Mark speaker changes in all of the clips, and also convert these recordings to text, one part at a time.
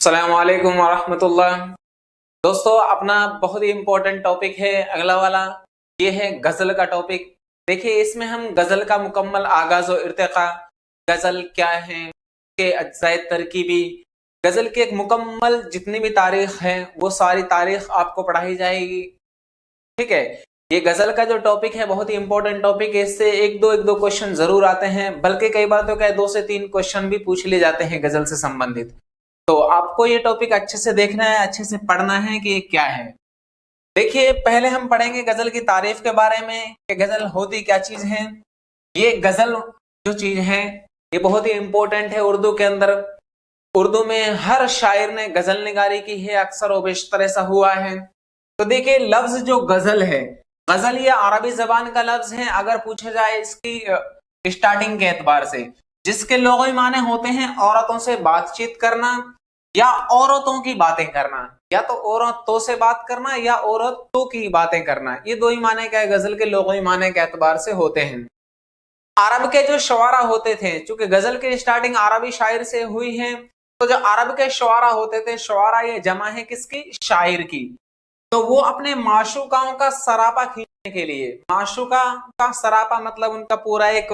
Speaker 1: السلام علیکم ورحمۃ اللہ۔ دوستو، اپنا بہت ہی امپورٹنٹ ٹاپک ہے اگلا والا، یہ ہے غزل کا ٹاپک۔ دیکھیے، اس میں ہم غزل کا مکمل آغاز و ارتقاء، غزل کیا ہے، کے اجزائے ترکیبی، غزل کی ایک مکمل جتنی بھی تاریخ ہے وہ ساری تاریخ آپ کو پڑھائی جائے گی۔ ٹھیک ہے، یہ غزل کا جو ٹاپک ہے بہت ہی امپورٹنٹ ٹاپک ہے، اس سے ایک دو کوشچن ضرور آتے ہیں، بلکہ کئی بار تو 2 سے 3 کوشچن بھی پوچھ لیے جاتے ہیں غزل سے سمبندھت۔ تو آپ کو یہ ٹاپک اچھے سے دیکھنا ہے، اچھے سے پڑھنا ہے کہ یہ کیا ہے۔ دیکھیے، پہلے ہم پڑھیں گے غزل کی تعریف کے بارے میں کہ غزل ہوتی کیا چیز ہے۔ یہ غزل جو چیز ہے یہ بہت ہی امپورٹنٹ ہے اردو کے اندر۔ اردو میں ہر شاعر نے غزل نگاری کی ہے، اکثر و بیشتر ایسا ہوا ہے۔ تو دیکھیے، لفظ جو غزل ہے، غزل یہ عربی زبان کا لفظ ہے۔ اگر پوچھا جائے اس کی اسٹارٹنگ کے اعتبار سے، جس کے لغوی معنی ہوتے ہیں عورتوں سے بات چیت کرنا یا عورتوں کی باتیں کرنا، یا تو عورتوں سے بات کرنا یا عورتوں کی باتیں کرنا، یہ 2 ہی معنی کیا ہے غزل کے لغوی معنی کے اعتبار سے ہوتے ہیں۔ عرب کے جو شعراء ہوتے تھے، چونکہ غزل کی اسٹارٹنگ عربی شاعر سے ہوئی ہے، تو جو عرب کے شعراء ہوتے تھے، شعراء یہ جمع ہے کس کی؟ شاعر کی۔ تو وہ اپنے معشوقاؤں کا سراپا کھینچنے کے لیے، معشوقہ کا سراپا مطلب ان کا پورا ایک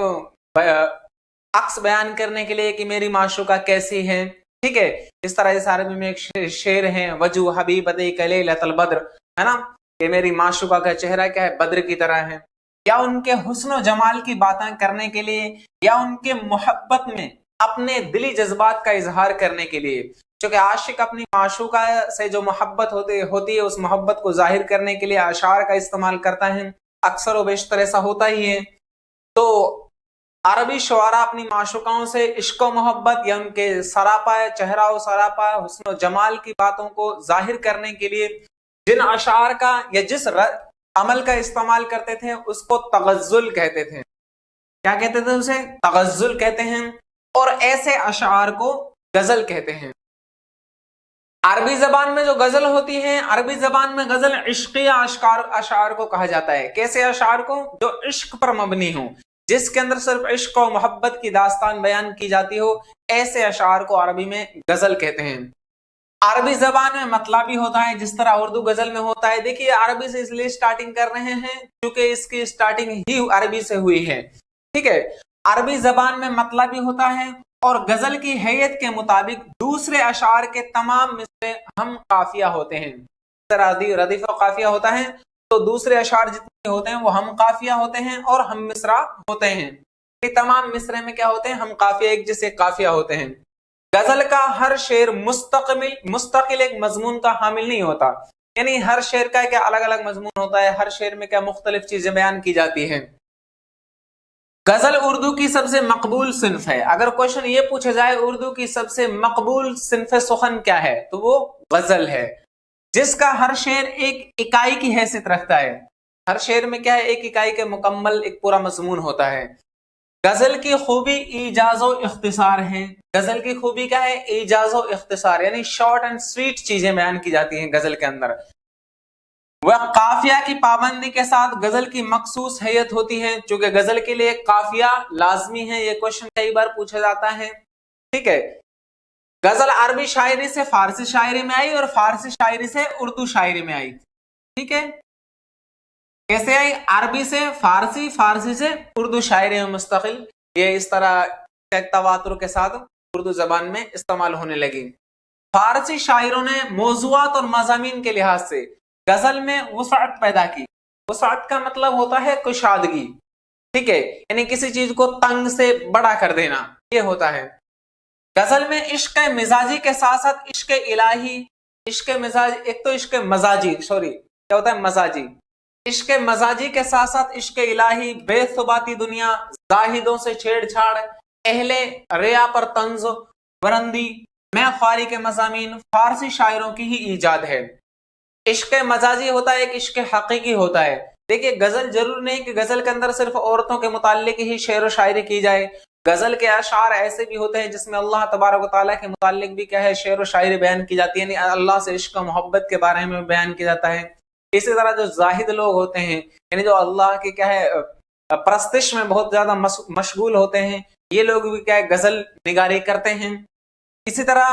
Speaker 1: عکس بیان کرنے کے لیے کہ میری معشوقہ کیسی ہے، ٹھیک ہے، اس طرح اس عربی میں ایک شعر ہے، وجو حبیبتی کلیلۃ البدر، ہے نا، کہ میری معشوقہ کا چہرہ کیا ہے؟ بدر کی طرح ہے۔ یا ان کے حسن و جمال کی باتیں کرنے کے لیے، یا ان کے محبت میں اپنے دلی جذبات کا اظہار کرنے کے لیے، چونکہ عاشق اپنی معشوقہ سے جو محبت ہوتی ہے اس محبت کو ظاہر کرنے کے لیے اشعار کا استعمال کرتا ہے، اکثر و بیشتر ایسا ہوتا ہی ہے۔ تو عربی شعراء اپنی معشوقاؤں سے عشق و محبت یا ان کے سراپا چہرہ و سراپا حسن و جمال کی باتوں کو ظاہر کرنے کے لیے جن اشعار کا یا جس عمل کا استعمال کرتے تھے اس کو تغزل کہتے تھے۔ کیا کہتے تھے؟ اسے تغزل کہتے ہیں، اور ایسے اشعار کو غزل کہتے ہیں۔ عربی زبان میں جو غزل ہوتی ہے، عربی زبان میں غزل عشقیہ اشعار کو کہا جاتا ہے۔ کیسے اشعار کو؟ جو عشق پر مبنی ہوں، جس کے اندر صرف عشق و محبت کی داستان بیان کی جاتی ہو، ایسے اشعار کو عربی میں غزل کہتے ہیں۔ عربی زبان میں مطلبی ہوتا ہے جس طرح اردو غزل میں ہوتا ہے۔ دیکھیے، عربی سے اس لیے سٹارٹنگ کر رہے ہیں کیونکہ اس کی سٹارٹنگ ہی عربی سے ہوئی ہے، ٹھیک ہے۔ عربی زبان میں مطلبی ہوتا ہے، اور غزل کی حیت کے مطابق دوسرے اشعار کے تمام مصرے ہم قافیہ ہوتے ہیں۔ ردیف و قافیہ ہوتا ہے، تو دوسرے اشعار جتنے ہوتے ہیں وہ ہم قافیہ ہوتے ہیں اور ہم مصرع ہوتے ہیں۔ یہ تمام مصرے میں کیا ہوتے ہیں؟ ہم قافیہ، ایک جیسے قافیہ ہوتے ہیں۔ غزل کا ہر شعر مستقل ایک مضمون کا حامل نہیں ہوتا، یعنی ہر شعر کا کیا الگ الگ مضمون ہوتا ہے، ہر شعر میں کیا مختلف چیزیں بیان کی جاتی ہیں۔ غزل اردو کی سب سے مقبول صنف ہے۔ اگر کوشچن یہ پوچھا جائے اردو کی سب سے مقبول صنف سخن کیا ہے، تو وہ غزل ہے، جس کا ہر شعر ایک اکائی کی حیثیت رکھتا ہے۔ ہر شعر میں کیا ہے؟ ایک اکائی کے مکمل ایک پورا مضمون ہوتا ہے۔ غزل کی خوبی ایجاز و اختصار ہے۔ غزل کی خوبی کیا ہے؟ ایجاز و اختصار، یعنی شارٹ اینڈ سویٹ چیزیں بیان کی جاتی ہیں غزل کے اندر۔ وہ قافیہ کی پابندی کے ساتھ غزل کی مخصوص حیت ہوتی ہے، چونکہ غزل کے لیے قافیہ لازمی ہے۔ یہ کوشچن کئی بار پوچھا جاتا ہے، ٹھیک ہے۔ غزل عربی شاعری سے فارسی شاعری میں آئی اور فارسی شاعری سے اردو شاعری میں آئی، ٹھیک ہے۔ کیسے آئی؟ عربی سے فارسی، فارسی سے اردو شاعری میں مستقل، یہ اس طرح تواتر کے ساتھ اردو زبان میں استعمال ہونے لگی۔ فارسی شاعروں نے موضوعات اور مضامین کے لحاظ سے غزل میں وسعت پیدا کی۔ وسعت کا مطلب ہوتا ہے کشادگی، ٹھیک ہے، یعنی کسی چیز کو تنگ سے بڑا کر دینا، یہ ہوتا ہے۔ غزل میں عشق مزاجی کے ساتھ ساتھ عشق الہی، عشق مزاج، ایک تو عشق مزاجی، کیا ہوتا ہے؟ مزاجی۔ عشق مزاجی کے ساتھ ساتھ عشق الہی، بے ثباتی دنیا، زاہدوں سے چھیڑ چھاڑ، اہل ریا پر طنز ورندی، میں خواری کے مضامین فارسی شاعروں کی ہی ایجاد ہے۔ عشق مزاجی ہوتا ہے، ایک عشق حقیقی ہوتا ہے۔ دیکھیے، غزل ضرور نہیں کہ غزل کے اندر صرف عورتوں کے متعلق ہی شعر و شاعری کی جائے۔ غزل کے اشعار ایسے بھی ہوتے ہیں جس میں اللہ تبارک و تعالیٰ کے متعلق بھی کیا ہے؟ شعر و شاعری بیان کی جاتی ہے، یعنی اللہ سے عشق و محبت کے بارے میں بیان کیا جاتا ہے۔ اسی طرح جو زاہد لوگ ہوتے ہیں، یعنی جو اللہ کے کیا ہے پرستش میں بہت زیادہ مشغول ہوتے ہیں، یہ لوگ بھی کیا ہے؟ غزل نگاری کرتے ہیں۔ اسی طرح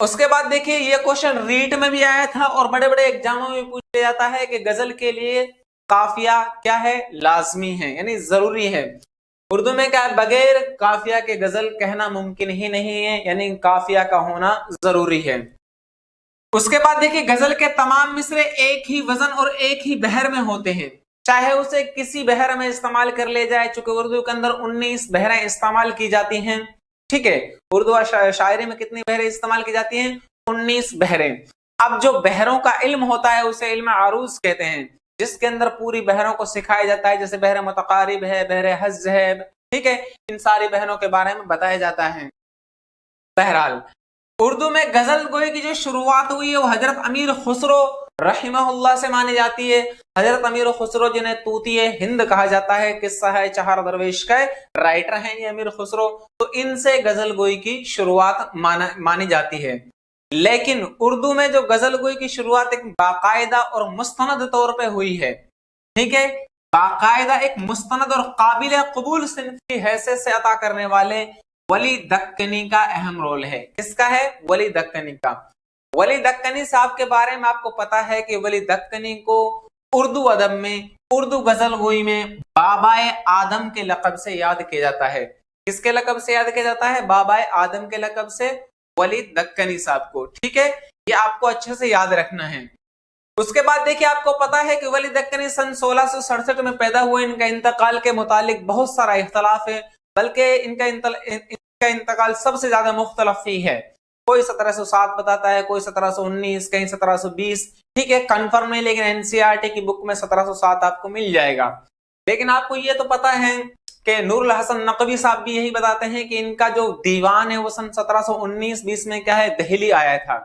Speaker 1: اس کے بعد دیکھیے یہ کوشچن ریٹ میں بھی آیا تھا اور بڑے بڑے ایگزاموں میں پوچھ لیا جاتا ہے کہ غزل کے لیے قافیہ کیا ہے؟ لازمی ہے، یعنی ضروری ہے۔ اردو میں کیا ہے؟ بغیر قافیہ کے غزل کہنا ممکن ہی نہیں ہے، یعنی قافیہ کا ہونا ضروری ہے۔ اس کے بعد دیکھیے غزل کے تمام مصرے ایک ہی وزن اور ایک ہی بحر میں ہوتے ہیں، چاہے اسے کسی بحر میں استعمال کر لے جائے، چونکہ اردو کے اندر 19 بحریں استعمال کی جاتی ہیں، ٹھیک ہے۔ اردو شاعری میں کتنی بحریں استعمال کی جاتی ہیں؟ 19 بحریں۔ اب جو بحروں کا علم ہوتا ہے اسے علم عروض کہتے ہیں، جس کے اندر پوری بحروں کو سکھایا جاتا ہے، جیسے بحر متقارب ہے، بحر حج ہے، ٹھیک ہے، ان ساری بحروں کے بارے میں بتایا جاتا ہے۔ بہرحال اردو میں غزل گوئی کی جو شروعات ہوئی ہے وہ حضرت امیر خسرو رحمہ اللہ سے مانی جاتی ہے۔ حضرت امیر خسرو جنہیں طوطی ہند کہا جاتا ہے، قصہ ہے چہار درویش کا رائٹر ہیں یہ امیر خسرو، تو ان سے غزل گوئی کی شروعات مانی جاتی ہے۔ لیکن اردو میں جو غزل گوئی کی شروعات ایک باقاعدہ اور مستند طور پہ ہوئی ہے، ٹھیک ہے، باقاعدہ ایک مستند اور قابل قبول صنف کی حیثیت سے عطا کرنے والے ولی دکنی کا اہم رول ہے۔ کس کا ہے؟ ولی دکنی کا۔ ولی دکنی صاحب کے بارے میں آپ کو پتا ہے کہ ولی دکنی کو اردو ادب میں، اردو غزل گوئی میں بابائے آدم کے لقب سے یاد کیا جاتا ہے۔ کس کے لقب سے یاد کیا جاتا ہے؟ بابائے آدم کے لقب سے ولی دکنی صاحب کو، ٹھیک ہے، یہ آپ کو اچھے سے یاد رکھنا ہے۔ اس کے بعد دیکھیں آپ کو پتا ہے کہ ولی دکنی سن 1667 میں پیدا ہوئے، ان کا انتقال کے متعلق بہت سارا اختلاف ہے، بلکہ ان کا انتقال سب سے زیادہ مختلف ہی ہے۔ کوئی 1707 بتاتا ہے، کوئی 1719، کہیں 1720، ٹھیک ہے، کنفرم نہیں، لیکن NCERT کی بک میں 1707 آپ کو مل جائے گا۔ لیکن آپ کو یہ تو پتا ہے کہ نور الحسن نقوی صاحب بھی یہی بتاتے ہیں کہ ان کا جو دیوان ہے وہ سن 1719-20 میں کیا ہے؟ دہلی آیا تھا،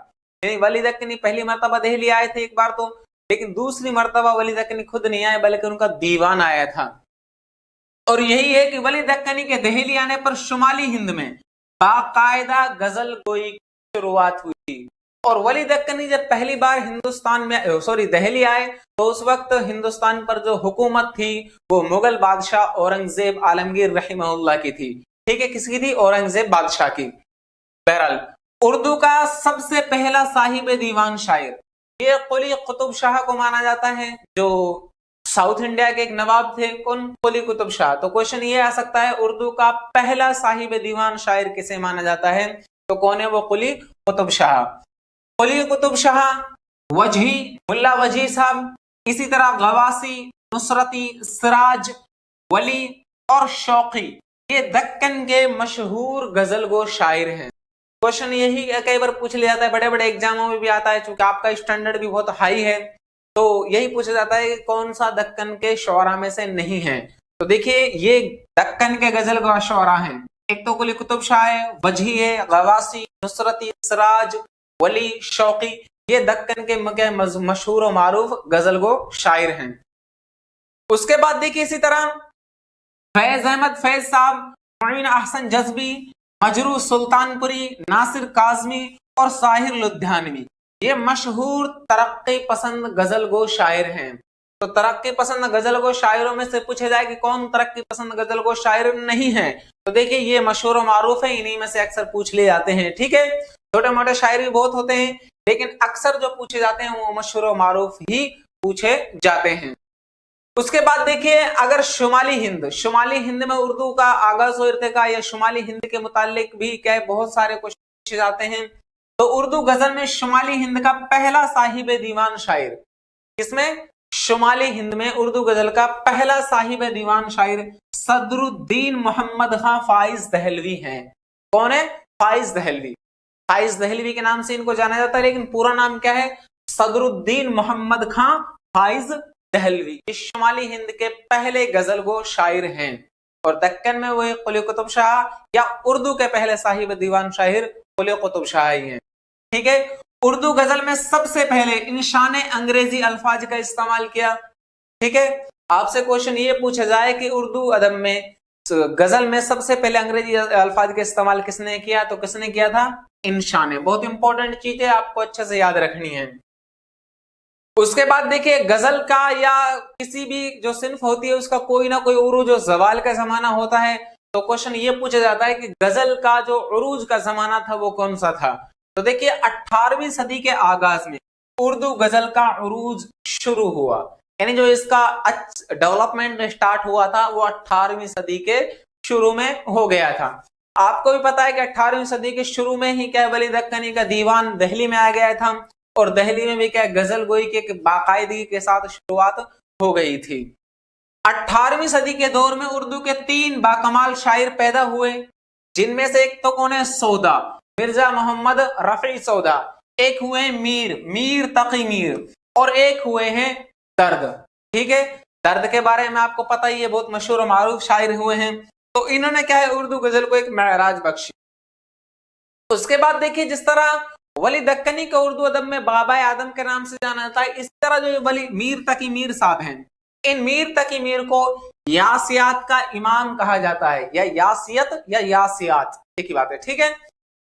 Speaker 1: یعنی ولی دکنی پہلی مرتبہ دہلی آئے تھے ایک بار تو، لیکن دوسری مرتبہ ولی دکنی خود نہیں آئے بلکہ ان کا دیوان آیا تھا۔ اور یہی ہے کہ ولی دکنی کے دہلی آنے پر شمالی ہند میں باقاعدہ غزل گوئی کی شروعات ہوئی تھی۔ اور ولی دکنی جب پہلی بار ہندوستان میں دہلی آئے تو اس وقت ہندوستان پر جو حکومت تھی وہ مغل بادشاہ اورنگزیب عالمگیر رحمہ اللہ کی تھی، ٹھیک ہے، کس کی تھی؟ اورنگزیب بادشاہ کی۔ بہرحال اردو کا سب سے پہلا صاحب دیوان شاعر یہ قلی قطب شاہ کو مانا جاتا ہے، جو ساؤتھ انڈیا کے ایک نواب تھے، کون؟ قلی قطب شاہ۔ تو کوشچن یہ آ سکتا ہے اردو کا پہلا صاحب دیوان شاعر کسے مانا جاتا ہے؟ تو کون ہے وہ؟ قلی قطب شاہ۔ قلی قطب شاہ، وجہی، ملا وجہی صاحب، اسی طرح غواسی، نصرتی، سراج، ولی اور شوقی، یہ دکن کے مشہور غزل گو شاعر ہیں۔ کوشچن یہی کئی بار پوچھ لیا جاتا ہے، بڑے بڑے ایگزاموں میں بھی آتا ہے، چونکہ آپ کا اسٹینڈرڈ بھی بہت ہائی ہے تو یہی پوچھا جاتا ہے کہ کون سا دکن کے شعراء میں سے نہیں ہے۔ تو دیکھیے یہ دکن کے غزل گو شعراء ہیں، ایک تو قلی قطب شاہ ہے، وجہی ہے، غواسی، نصرتی، سراج، ولی، شوقی، یہ دکن کے مشہور و معروف غزل گو شاعر ہیں۔ اس کے بعد دیکھیے اسی طرح فیض احمد فیض صاحب، معین احسن جذبی، مجروح سلطان پوری، ناصر کاظمی اور ساحر لدھیانوی، یہ مشہور ترقی پسند غزل گو شاعر ہیں۔ تو ترقی پسند غزل گو شاعروں میں سے پوچھا جائے کہ کون ترقی پسند غزل گو شاعر نہیں ہے، تو دیکھیں یہ مشہور و معروف ہیں، انہی میں سے اکثر پوچھ لے جاتے ہیں، ٹھیک ہے۔ چھوٹے موٹے شاعر بھی بہت ہوتے ہیں لیکن اکثر جو پوچھے جاتے ہیں وہ مشہور و معروف ہی پوچھے جاتے ہیں۔ اس کے بعد دیکھیے اگر شمالی ہند میں اردو کا آغاز و ارتقاء یا شمالی ہند کے متعلق بھی کیا بہت سارے کوشچن پوچھے جاتے ہیں، تو اردو غزل میں شمالی ہند کا پہلا صاحب دیوان شاعر، کس میں؟ شمالی ہند میں اردو غزل کا پہلا صاحب دیوان شاعر صدر الدین محمد خان فائز دہلوی ہیں۔ کون ہے؟ فائز دہلوی۔ فائز دہلوی کے نام سے ان کو جانا جاتا ہے، لیکن پورا نام کیا ہے؟ صدر الدین محمد خان فائز دہلوی۔ یہ شمالی ہند کے پہلے غزل گو شاعر ہیں، اور دکن میں وہی قلی قطب شاہ یا اردو کے پہلے صاحب دیوان شاعر قلی قطب شاہ ہی ہیں، ٹھیک ہے۔ اردو غزل میں سب سے پہلے انشان انگریزی الفاظ کا استعمال کیا، ٹھیک ہے۔ آپ سے کوشچن یہ پوچھا جائے کہ اردو ادب میں غزل میں سب سے پہلے انگریزی الفاظ کا استعمال کس نے کیا، تو کس نے کیا تھا؟ انشان۔ بہت امپورٹنٹ چیز ہے، آپ کو اچھے سے یاد رکھنی ہے۔ اس کے بعد دیکھیں غزل کا یا کسی بھی جو صنف ہوتی ہے اس کا کوئی نہ کوئی عروج و زوال کا زمانہ ہوتا ہے، تو کوشچن یہ پوچھا جاتا ہے کہ غزل کا جو عروج کا زمانہ تھا وہ کون سا تھا، تو دیکھیے 18ویں صدی کے آغاز میں اردو غزل کا عروج شروع ہوا، یعنی جو اس کا ڈیولپمنٹ اسٹارٹ ہوا تھا وہ 18ویں صدی کے شروع میں ہو گیا تھا۔ آپ کو بھی پتا ہے کہ 18ویں صدی کے شروع میں ہی کیا ولی دکنی کا دیوان دہلی میں آ گیا تھا، اور دہلی میں بھی کیا غزل گوئی کے باقاعدگی کے ساتھ شروعات ہو گئی تھی۔ 18ویں صدی کے دور میں اردو کے 3 باکمال شاعر پیدا ہوئے، جن میں سے ایک تو کون ہے؟ سودا، مرزا محمد رفیع سودا، ایک ہوئے میر تقی میر، اور ایک ہوئے ہیں درد۔ ٹھیک ہے، درد کے بارے میں آپ کو پتہ ہی ہے، بہت مشہور و معروف شاعر ہوئے ہیں۔ تو انہوں نے کیا ہے اردو غزل کو ایک معراج بخشی۔ اس کے بعد دیکھیے جس طرح ولی دکنی کو اردو ادب میں بابا اعظم کے نام سے جانا جاتا ہے، اس طرح جو ولی میر تقی میر صاحب ہیں، ان میر تقی میر کو یاسیات کا امام کہا جاتا ہے، یا یاسیت یا یاسیات ایک ہی بات ہے۔ ٹھیک ہے،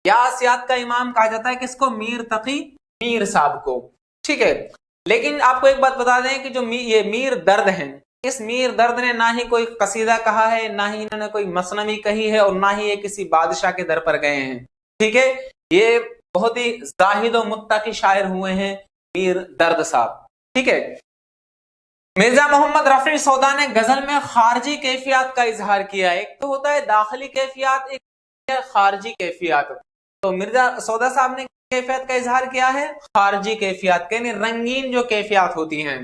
Speaker 1: یاسیات کا امام کہا جاتا ہے کس کو؟ میر تقی میر صاحب کو۔ ٹھیک ہے، لیکن آپ کو ایک بات بتا دیں کہ جو یہ میر درد ہیں، اس میر درد نے نہ ہی کوئی قصیدہ کہا ہے، نہ ہی انہوں نے کوئی مثنوی کہی ہے، اور نہ ہی یہ کسی بادشاہ کے در پر گئے ہیں۔ ٹھیک ہے، یہ بہت ہی زاہد و متقی شاعر ہوئے ہیں میر درد صاحب۔ ٹھیک ہے، مرزا محمد رفیع سودا نے غزل میں خارجی کیفیات کا اظہار کیا ہے، ایک تو ہوتا ہے داخلی کیفیات، ایک خارجی کیفیات۔ تو مرزا سودا صاحب نے کیفیت کا اظہار کیا ہے؟ خارجی کیفیات، یعنی رنگین جو کیفیات ہوتی ہیں۔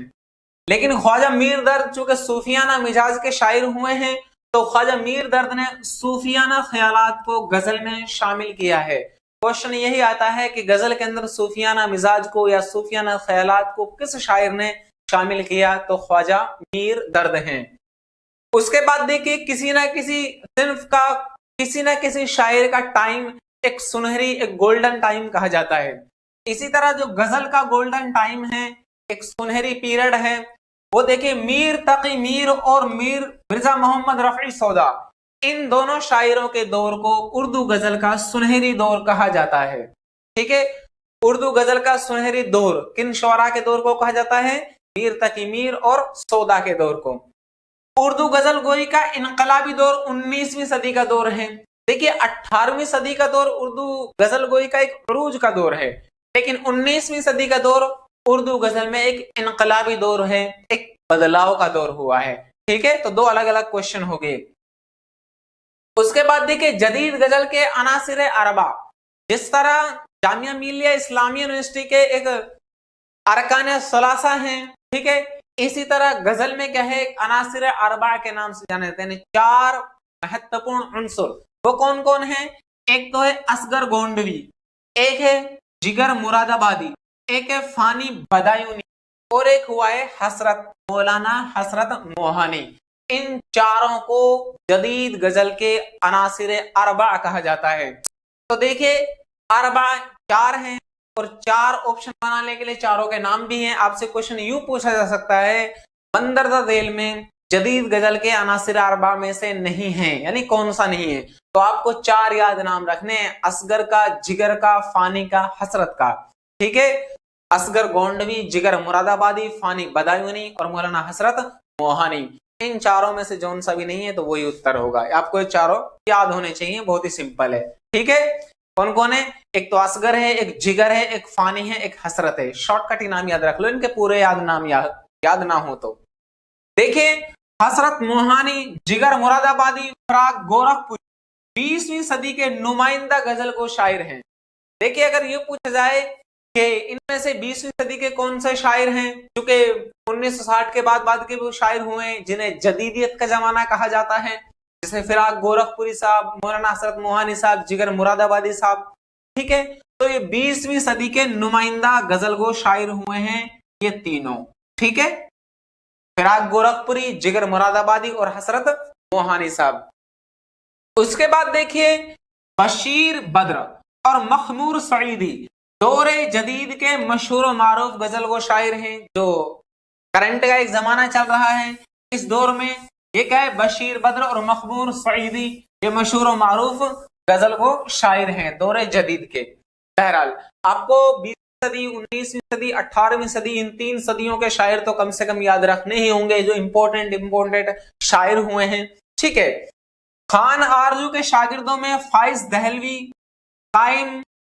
Speaker 1: لیکن خواجہ میر درد چونکہ صوفیانہ مزاج کے شاعر ہوئے ہیں، تو خواجہ میر درد نے صوفیانہ خیالات کو غزل میں شامل کیا ہے۔ کوشچن یہی آتا ہے کہ غزل کے اندر صوفیانہ مزاج کو یا صوفیانہ خیالات کو کس شاعر نے شامل کیا؟ تو خواجہ میر درد ہیں۔ اس کے بعد دیکھیے کسی نہ کسی صنف کا، کسی نہ کسی شاعر کا ٹائم ایک سنہری، ایک گولڈن ٹائم کہا جاتا ہے۔ اسی طرح جو غزل کا گولڈن ٹائم ہے، ایک سنہری پیریڈ ہے، وہ دیکھیں میر تقی میر اور مرزا محمد رفیع سودا، ان دونوں شاعروں کے دور کو اردو غزل کا سنہری دور کہا جاتا ہے۔ ٹھیک ہے، اردو غزل کا سنہری دور کن شعراء کے دور کو کہا جاتا ہے؟ میر تقی میر اور سودا کے دور کو۔ اردو غزل گوئی کا انقلابی دور 19ویں صدی کا دور ہے۔ دیکھیے 18ویں صدی کا دور اردو غزل گوئی کا ایک عروج کا دور ہے، لیکن 19ویں صدی کا دور اردو غزل میں ایک انقلابی دور ہے، ایک بدلاؤ کا دور ہوا ہے۔ ٹھیک ہے، تو 2 الگ الگ کوشچن ہو گئے۔ اس کے بعد دیکھیے جدید غزل کے عناصر اربع، جس طرح جامعہ ملیہ اسلامیہ یونیورسٹی کے ایک ارکان ثلاثہ ہیں، ٹھیک ہے، اسی طرح غزل میں کیا ہے عناصر اربع کے نام سے جانے جاتے ہیں، 4 مہتوپورن عنصر۔ وہ کون کون ہیں؟ ایک تو ہے اصغر گونڈوی، ایک ہے جگر مراد آبادی، ایک ہے فانی بدایونی، اور ایک ہوا ہے حسرت، مولانا حسرت موہانی۔ ان چاروں کو جدید غزل کے عناصر اربع کہا جاتا ہے۔ تو دیکھیے اربع 4 ہیں، اور 4 آپشن بنانے کے لیے چاروں کے نام بھی ہیں۔ آپ سے کوشچن یوں پوچھا جا سکتا ہے مندرجہ ذیل میں جدید غزل کے عناصر اربع میں سے نہیں ہیں، یعنی کون سا نہیں ہے؟ تو آپ کو 4 یاد نام رکھنے ہیں، اصغر کا، جگر کا، فانی کا، حسرت کا۔ ٹھیک ہے، اصغر گونڈوی، جگر مراد آبادی، فانی بدایونی اور مولانا حسرت موہانی۔ ان چاروں میں سے جون سا بھی نہیں ہے تو وہی اتر ہوگا۔ آپ کو یہ چاروں یاد ہونے چاہیے، بہت ہی سمپل ہے۔ ٹھیک ہے، کون کون ہے؟ ایک تو اصغر ہے، ایک جگر ہے، ایک فانی ہے، ایک حسرت ہے۔ شارٹ کٹ ہی نام یاد رکھ لو، ان کے پورے نام یاد نہ ہو تو۔ دیکھیں حسرت موہانی، جگر مراد آبادی، فراق گورکھپوری 20ویں صدی کے نمائندہ غزل کو شاعر ہیں۔ دیکھیں اگر یہ پوچھا جائے کہ ان میں سے 20ویں صدی کے کون سے شاعر ہیں، چونکہ 1960 کے بعد کے وہ شاعر ہوئے جنہیں جدیدیت کا زمانہ کہا جاتا ہے، جیسے فراق گورکھپوری صاحب، مولانا حسرت موہانی صاحب، جگر مراد آبادی صاحب۔ ٹھیک ہے، تو یہ 20ویں صدی کے نمائندہ غزل گو شاعر ہوئے ہیں یہ تینوں۔ ٹھیک ہے، فراق گورکھپوری، جگر مراد آبادی اور حسرت موہانی صاحب۔ اس کے بعد دیکھیے بشیر بدر اور مخمور سعیدی دور جدید کے مشہور و معروف غزل گو شاعر ہیں، جو کرنٹ کا ایک زمانہ چل رہا ہے اس دور میں۔ یہ کیا ہے؟ بشیر بدر اور مخمور سعیدی، یہ مشہور و معروف غزل گو شاعر ہیں دور جدید کے۔ بہرحال آپ کو 20ویں صدی، 19ویں صدی، 18ویں صدی، ان 3 صدیوں کے شاعر تو کم سے کم یاد رکھنے ہی ہوں گے جو امپورٹنٹ شاعر ہوئے ہیں۔ ٹھیک ہے، خان آرزو کے شاگردوں میں فائز دہلوی، قائم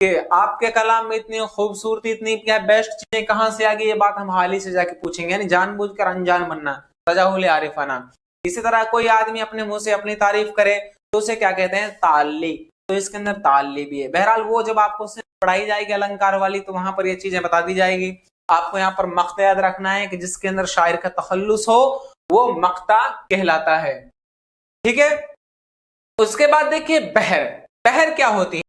Speaker 1: کہ آپ کے کلام میں اتنی خوبصورتی، اتنی کیا بیسٹ چیزیں کہاں سے آ گئی، یہ بات ہم حال ہی سے جا کے پوچھیں گے، یعنی جان بوجھ کر انجان بننا، تجاہل عارفانہ۔ اسی طرح کوئی آدمی اپنے منہ سے اپنی تعریف کرے تو اسے کیا کہتے ہیں؟ تعلی، تو اس کے اندر تعلی بھی ہے۔ بہرحال وہ جب آپ کو پڑھائی جائے گی النکار والی تو وہاں پر یہ چیزیں بتا دی جائے گی۔ آپ کو یہاں پر مقطع یاد رکھنا ہے کہ جس کے اندر شاعر کا تخلص ہو وہ مقطع کہلاتا ہے، ٹھیک ہے۔ اس کے بعد دیکھیے بحر، بحر کیا ہوتی ہے؟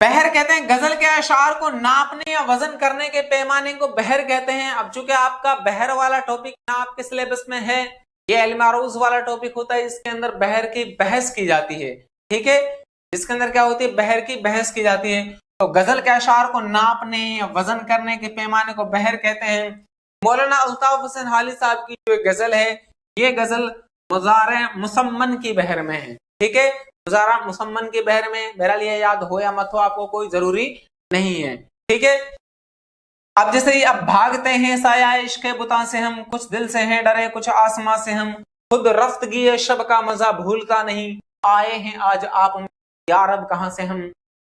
Speaker 1: بحر کہتے ہیں غزل کے اشعار کو ناپنے یا وزن کرنے کے پیمانے کو بحر کہتے ہیں۔ اب چونکہ آپ کا بحر والا ٹاپک نہ آپ کے سلیبس میں ہے، یہ علم عروض والا ٹاپک ہوتا ہے، اس کے اندر بحر کی بحث کی جاتی ہے، ٹھیک ہے، اس کے اندر کیا ہوتی ہے؟ بحر کی بحث کی جاتی ہے۔ تو غزل کے اشعار کو ناپنے یا وزن کرنے کے پیمانے کو بحر کہتے ہیں۔ مولانا الطاف حسین حالی صاحب کی جو غزل ہے، یہ غزل مضارع مسمن کی بحر میں ہے، ٹھیک ہے، مضارع مسمن کی بحر میں۔ بہرحال یہ یاد ہو یا مت ہو آپ کو کوئی ضروری نہیں ہے، ٹھیک ہے۔ اب جیسے اب بھاگتے ہیں سایہ عشق بتاں سے ہم، کچھ دل سے ہیں ڈرے کچھ آسماں سے ہم، خود رفتگی شب کا مزہ بھولتا نہیں، آئے ہیں آج آپ یا رب کہاں سے ہم۔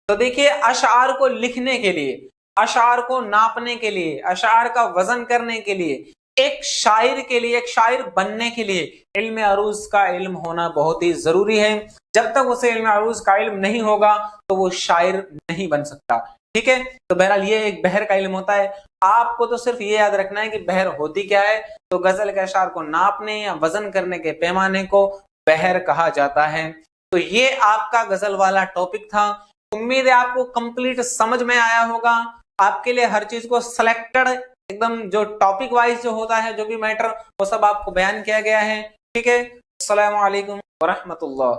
Speaker 1: تو دیکھیے اشعار کو لکھنے کے لیے، اشعار کو ناپنے کے لیے، اشعار کا وزن کرنے کے لیے، ایک شاعر کے لیے، ایک شاعر بننے کے لیے علم عروض کا علم ہونا بہت ہی ضروری ہے۔ جب تک اسے علم عروض کا علم نہیں ہوگا تو وہ شاعر نہیں بن سکتا، ٹھیک ہے۔ تو بہرحال یہ ایک بحر کا علم ہوتا ہے۔ آپ کو تو صرف یہ یاد رکھنا ہے کہ بحر ہوتی کیا ہے، تو غزل کے اشعار کو ناپنے یا وزن کرنے کے پیمانے کو بحر کہا جاتا ہے۔ تو یہ آپ کا غزل والا ٹاپک تھا۔ امید ہے آپ کو کمپلیٹ سمجھ میں آیا ہوگا۔ آپ کے لیے ہر چیز کو سلیکٹڈ ایک دم جو ٹاپک وائز جو ہوتا ہے، جو بھی میٹر، وہ سب آپ کو بیان کیا گیا ہے، ٹھیک ہے۔ السلام علیکم ورحمۃ اللہ۔